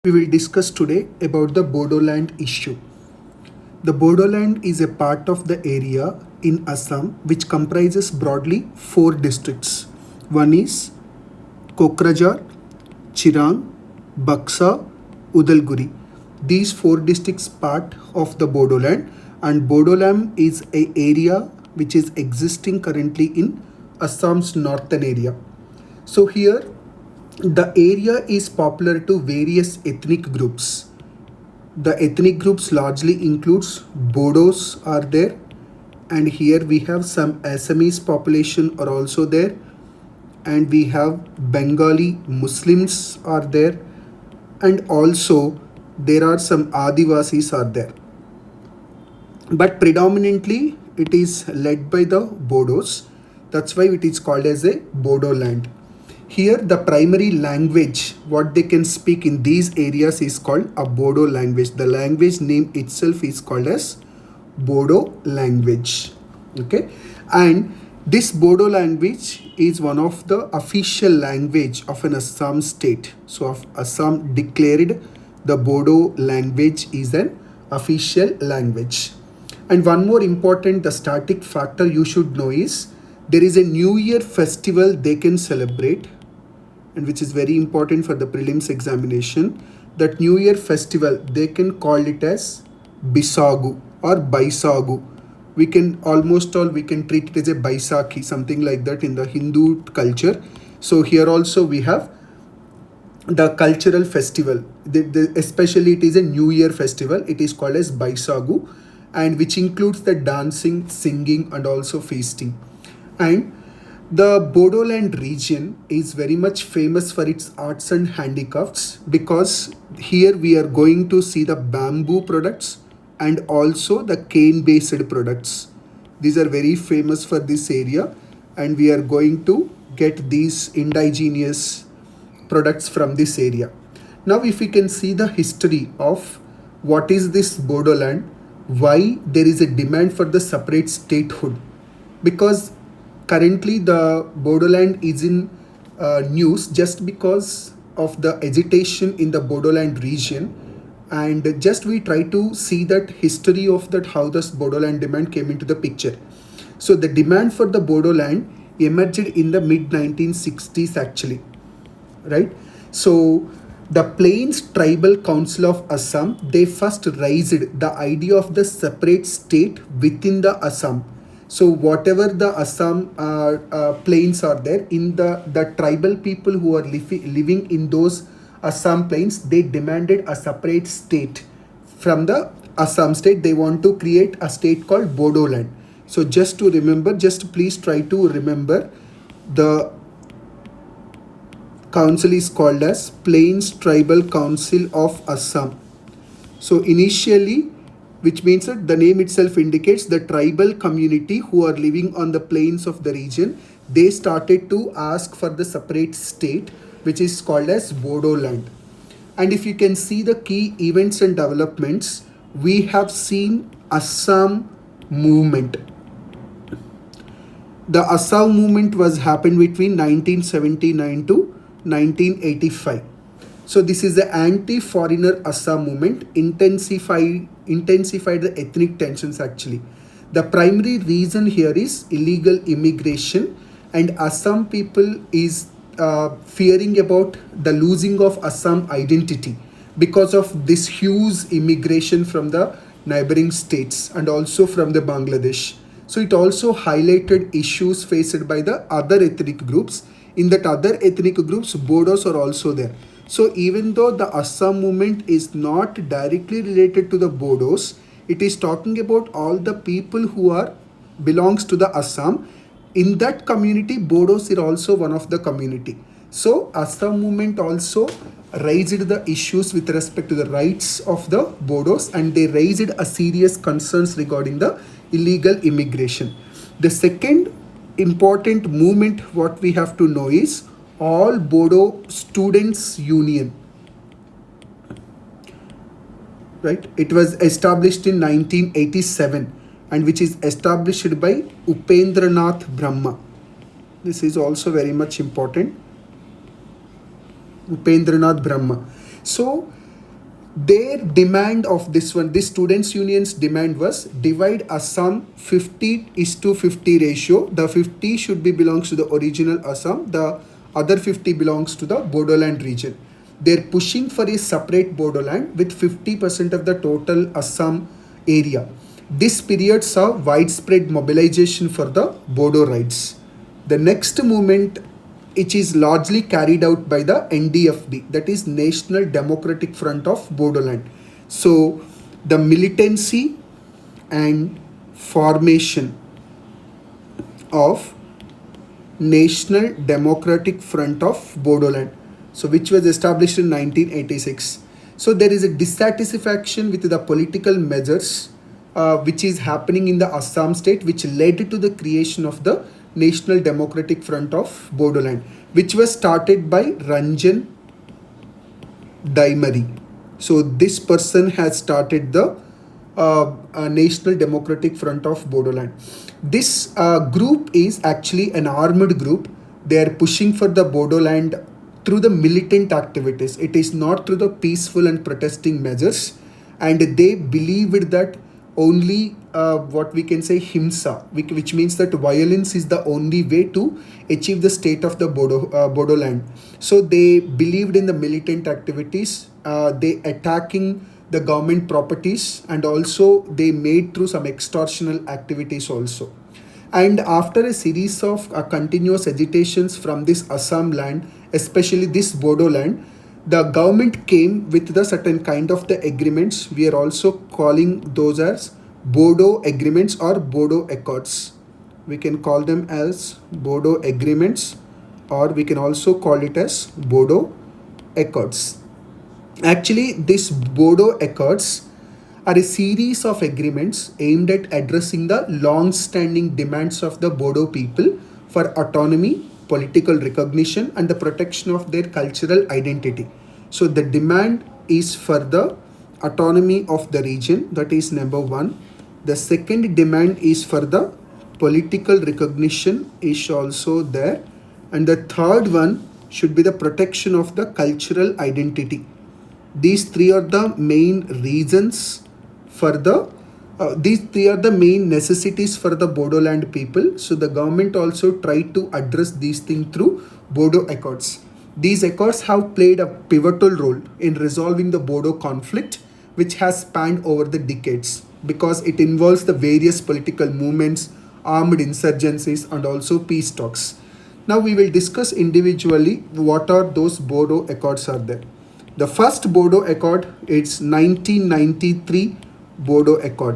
We will discuss today about the Bodoland issue. The Bodoland is a part of the area in Assam which comprises broadly four districts. One is Kokrajhar, Chirang, Baksa, Udalguri. These four districts part of the Bodoland, and Bodoland is a area which is existing currently in Assam's northern area. So here the area is popular to various ethnic groups. The ethnic groups largely includes Bodos are there, and here we have some Assamese population are also there, and we have Bengali Muslims are there, and also there are some Adivasis are there. But predominantly it is led by the Bodos. That's why it is called as a Bodoland. Here the primary language what they can speak in these areas is called a Bodo language. The language name itself is called as Bodo language. Okay, and this Bodo language is one of the official language of an Assam state. So Assam declared the Bodo language is an official language. And one more important the static factor you should know is there is a New Year festival they can celebrate, and which is very important for the prelims examination. That New Year festival they can call it as Bisagu or Baisagu. We can treat it as a Baisakhi, something like that in the Hindu culture. So here also we have the cultural festival. Especially it is a New Year festival. It is called as Baisagu, and which includes the dancing, singing, and also feasting. And the Bodoland region is very much famous for its arts and handicrafts, because here we are going to see the bamboo products and also the cane based products. These are very famous for this area, and we are going to get these indigenous products from this area. Now if we can see the history of what is this Bodoland, why there is a demand for the separate statehood, because currently the Bodoland is in news just because of the agitation in the Bodoland region, and just we try to see that history of that how this Bodoland demand came into the picture. So the demand for the Bodoland emerged in the mid 1960s actually, right? So the Plains Tribal Council of Assam, they first raised the idea of the separate state within the Assam. So whatever the Assam plains are there, in the tribal people who are living in those Assam plains, they demanded a separate state from the Assam state. They want to create a state called Bodoland. So just to remember, just please try to remember, the council is called as Plains Tribal Council of Assam. So initially, which means that the name itself indicates the tribal community who are living on the plains of the region, they started to ask for the separate state which is called as Bodoland. And if you can see the key events and developments, we have seen Assam movement. The Assam movement was happened between 1979 to 1985. So this is the anti-foreigner Assam movement intensified the ethnic tensions actually. The primary reason here is illegal immigration, and Assam people is fearing about the losing of Assam identity because of this huge immigration from the neighboring states and also from the Bangladesh. So it also highlighted issues faced by the other ethnic groups. In that other ethnic groups, Bodos are also there. So even though the Assam movement is not directly related to the Bodos, it is talking about all the people who are belongs to the Assam. In that community, Bodos are also one of the community. So Assam movement also raised the issues with respect to the rights of the Bodos, and they raised a serious concerns regarding the illegal immigration. The second important movement what we have to know is All Bodo Students Union, right? It was established in 1987, and which is established by Upendranath Brahma. This is also very much important. Upendranath Brahma. So Their demand of this students union's demand was divide Assam 50:50 ratio. The 50 should be belongs to the original Assam, the other 50 belongs to the Bodoland region. They're pushing for a separate Bodoland with 50% of the total Assam area. This period saw widespread mobilization for the Bodo rights. The next movement, which is largely carried out by the NDFB, that is National Democratic Front of Bodoland. So the militancy and formation of National Democratic Front of Bodoland, so which was established in 1986. So there is a dissatisfaction with the political measures which is happening in the Assam state, which led to the creation of the National Democratic Front of Bodoland, which was started by Ranjan Daimari. So this person has started the National Democratic Front of Bodoland. This group is actually an armed group. They are pushing for the Bodoland through the militant activities. It is not through the peaceful and protesting measures. And they believed that only what we can say himsa, which means that violence is the only way to achieve the state of the Bodoland. So they believed in the militant activities. They attacking the government properties, and also they made through some extortional activities also. And after a series of continuous agitations from this Assam land, especially this Bodo land, the government came with the certain kind of the agreements. We are also calling those as Bodo agreements or Bodo accords. We can call them as Bodo agreements, or we can also call it as Bodo accords. Actually, these Bodo accords are a series of agreements aimed at addressing the long-standing demands of the Bodo people for autonomy, political recognition, and the protection of their cultural identity. So the demand is for the autonomy of the region, that is number one. The second demand is for the political recognition is also there. And the third one should be the protection of the cultural identity. These three are the main reasons for these three are the main necessities for the Bodoland people. So the government also tried to address these things through Bodo Accords. These accords have played a pivotal role in resolving the Bodo conflict, which has spanned over the decades, because it involves the various political movements, armed insurgencies, and also peace talks. Now we will discuss individually what are those Bodo Accords are there. The first Bodo Accord is 1993 Bodo Accord.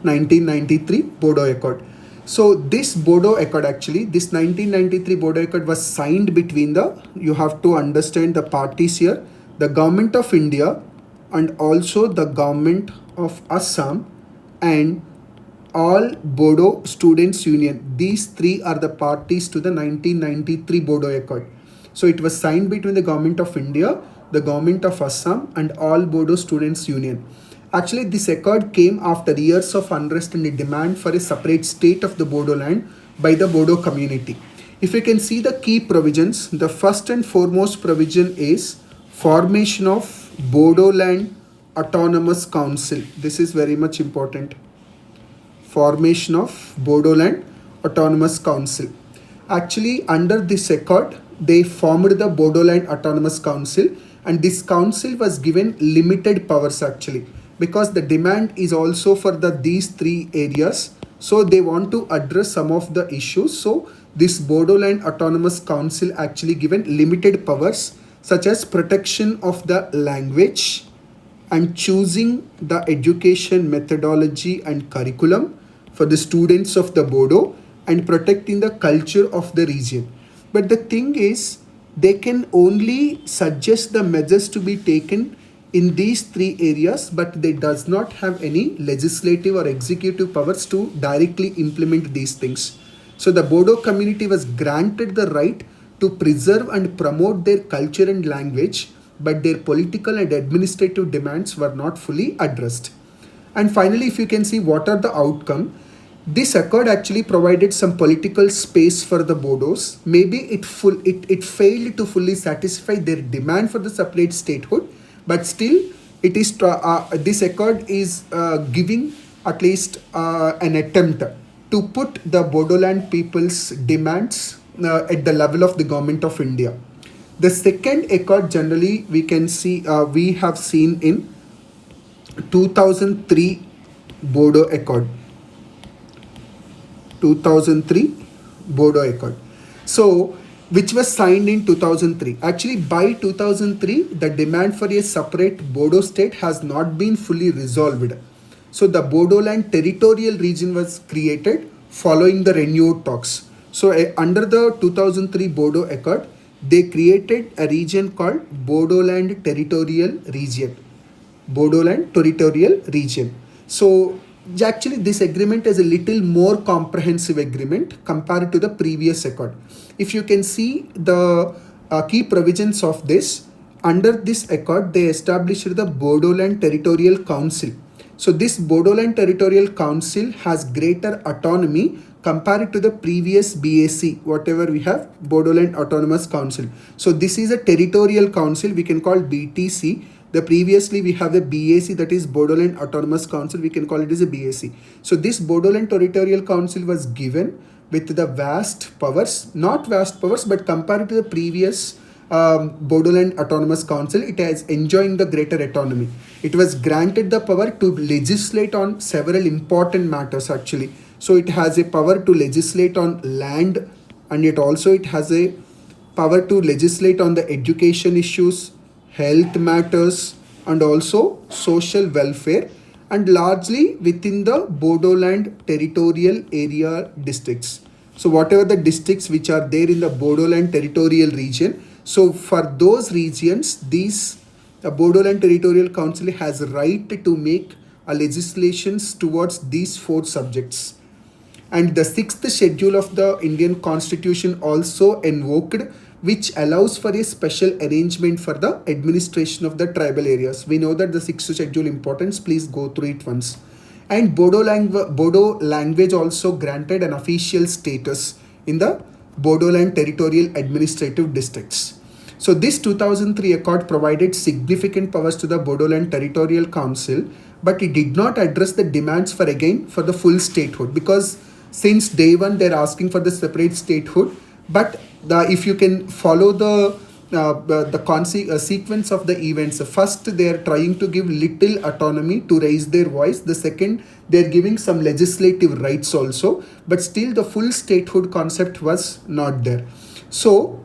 1993 Bodo Accord. So this Bodo Accord, actually this 1993 Bodo Accord was signed between you have to understand the parties here, the government of India and also the government of Assam and all Bodo Students Union. These three are the parties to the 1993 Bodo Accord. So it was signed between the government of India, the government of Assam and all Bodo Students Union. Actually, this accord came after years of unrest and a demand for a separate state of the Bodoland by the Bodo community. If you can see the key provisions, the first and foremost provision is formation of Bodoland Autonomous Council. This is very much important. Formation of Bodoland Autonomous Council. Actually, under this accord, they formed the Bodoland Autonomous Council, and this council was given limited powers actually, because the demand is also for these three areas. So they want to address some of the issues. So this Bodoland Autonomous Council actually given limited powers, such as protection of the language and choosing the education methodology and curriculum for the students of the Bodo and protecting the culture of the region. But the thing is, they can only suggest the measures to be taken in these three areas, but they does not have any legislative or executive powers to directly implement these things. So the Bodo community was granted the right to preserve and promote their culture and language, but their political and administrative demands were not fully addressed. And finally, if you can see what are the outcome, This accord actually provided some political space for the Bodos. Maybe it failed to fully satisfy their demand for the separate statehood, but still this accord is giving at least an attempt to put the Bodoland people's demands at the level of the government of India. The second accord generally we have seen in 2003 Bodo Accord. 2003 Bodo Accord. So, which was signed in 2003. Actually, by 2003, the demand for a separate Bodo state has not been fully resolved. So, the Bodoland territorial region was created following the renewed talks. So, under the 2003 Bodo Accord, they created a region called Bodoland Territorial Region. Bodoland Territorial Region. So, actually, this agreement is a little more comprehensive agreement compared to the previous accord. If you can see the key provisions of this, under this accord, they established the Bodoland Territorial Council. So, this Bodoland Territorial Council has greater autonomy compared to the previous BAC, whatever we have, Bodoland Autonomous Council. So, this is a territorial council, we can call BTC. The previously we have a BAC, that is Bodoland Autonomous Council, we can call it as a BAC. So this Bodoland Territorial Council was given with the vast powers, not vast powers, but compared to the previous Bodoland Autonomous Council, it is enjoying the greater autonomy. It was granted the power to legislate on several important matters actually. So it has a power to legislate on land, and it has a power to legislate on the education issues, health matters, and also social welfare, and largely within the Bodoland territorial area districts. So whatever the districts which are there in the Bodoland territorial region, so for those regions, the Bodoland Territorial Council has right to make legislations towards these four subjects. And the sixth schedule of the Indian Constitution also invoked, which allows for a special arrangement for the administration of the tribal areas. We know that the sixth schedule importance, please go through it once. And Bodo language also granted an official status in the Bodoland territorial administrative districts. So this 2003 accord provided significant powers to the Bodoland Territorial Council, but it did not address the demands for the full statehood, because since day one they're asking for the separate statehood. But if you can follow the sequence of the events, first they are trying to give little autonomy to raise their voice. The second, they are giving some legislative rights also, but still the full statehood concept was not there. So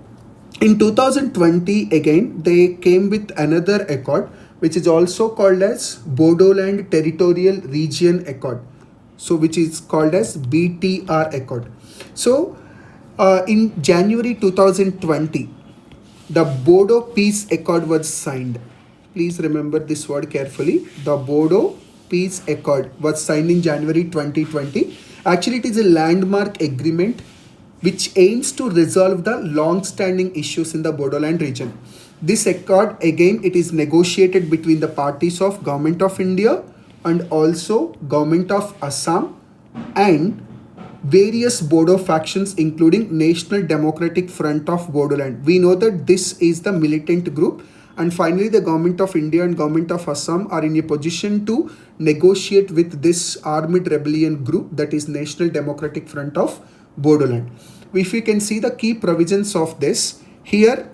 in 2020 again they came with another accord, which is also called as Bodoland Territorial Region Accord, so which is called as BTR Accord. So in January 2020, the Bodo Peace Accord was signed. Please remember this word carefully. The Bodo Peace Accord was signed in January 2020. Actually, it is a landmark agreement which aims to resolve the long-standing issues in the Bodoland region. This accord, again, it is negotiated between the parties of Government of India and also Government of Assam and various Bodo factions, including National Democratic Front of Bodoland. We know that this is the militant group, and finally the Government of India and Government of Assam are in a position to negotiate with this armed rebellion group, that is National Democratic Front of Bodoland. If you can see the key provisions of this, here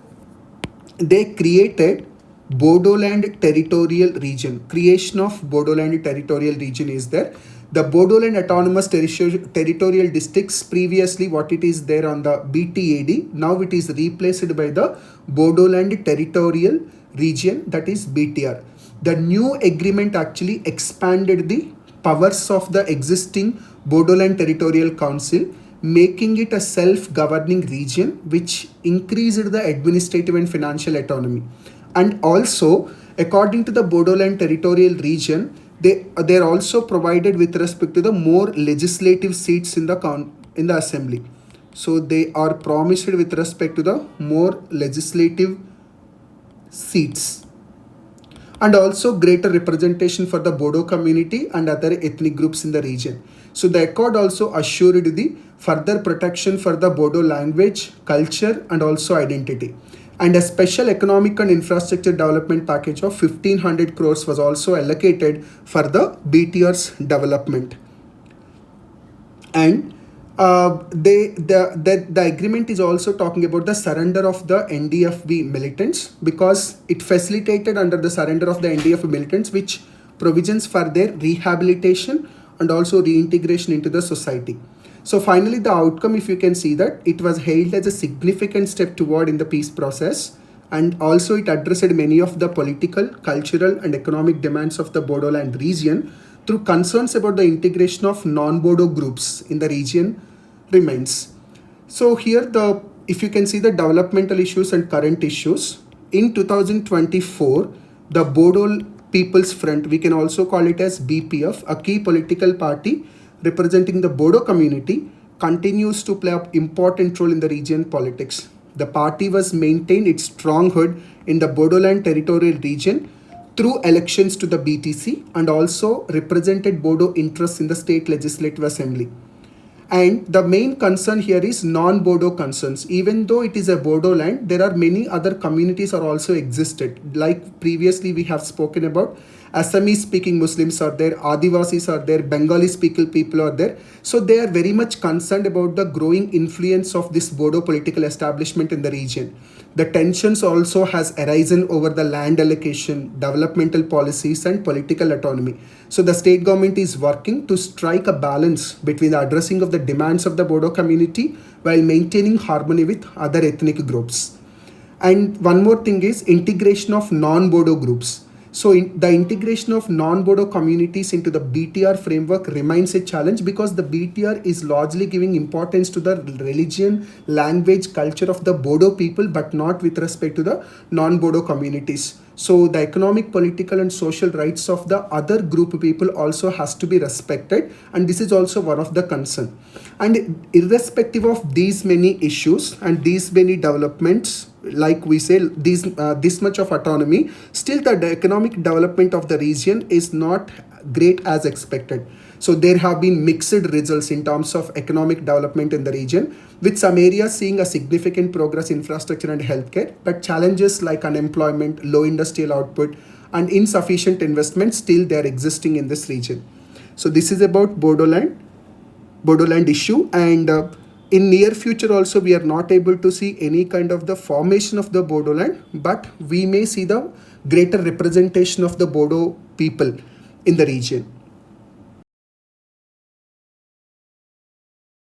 they created Bodoland Territorial Region. Creation of Bodoland Territorial Region is there. The Bodoland Autonomous Territorial Districts, previously what it is there on the BTAD, now it is replaced by the Bodoland Territorial Region, that is BTR. The new agreement actually expanded the powers of the existing Bodoland Territorial Council, making it a self-governing region, which increased the administrative and financial autonomy. And also, according to the Bodoland Territorial Region, they are also provided with respect to the more legislative seats in the assembly. So they are promised with respect to the more legislative seats, and also greater representation for the Bodo community and other ethnic groups in the region. So the accord also assured the further protection for the Bodo language, culture and also identity. And a special economic and infrastructure development package of 1500 crores was also allocated for the BTR's development. And the agreement is also talking about the surrender of the NDFB militants, because it facilitated under the surrender of the NDFB militants which provisions for their rehabilitation and also reintegration into the society. So finally the outcome, if you can see that, it was hailed as a significant step toward in the peace process, and also it addressed many of the political, cultural and economic demands of the Bodoland region through concerns about the integration of non-Bodo groups in the region remains. So here if you can see the developmental issues and current issues, in 2024, the Bodo People's Front, we can also call it as BPF, a key political party representing the Bodo community, continues to play an important role in the region politics. The party was maintained its stronghold in the Bodoland territorial region through elections to the BTC, and also represented Bodo interests in the state legislative assembly. And the main concern here is non-Bodo concerns. Even though it is a Bodo land, there are many other communities are also existed. Like previously we have spoken about, Assamese speaking Muslims are there, Adivasis are there, Bengali speaking people are there. So they are very much concerned about the growing influence of this Bodo political establishment in the region. The tensions also has arisen over the land allocation, developmental policies and political autonomy. So the state government is working to strike a balance between the addressing of the demands of the Bodo community while maintaining harmony with other ethnic groups. And one more thing is integration of non-Bodo groups. So the integration of non-Bodo communities into the BTR framework remains a challenge, because the BTR is largely giving importance to the religion, language, culture of the Bodo people, but not with respect to the non-Bodo communities. So the economic, political and social rights of the other group people also has to be respected, and this is also one of the concern. And irrespective of these many issues and these many developments, like we say, this much of autonomy, still the economic development of the region is not great as expected. So there have been mixed results in terms of economic development in the region, with some areas seeing a significant progress in infrastructure and healthcare, but challenges like unemployment, low industrial output and insufficient investment still they are existing in this region. So this is about Bodoland issue. And in near future also we are not able to see any kind of the formation of the Bodoland, but we may see the greater representation of the Bodo people in the region.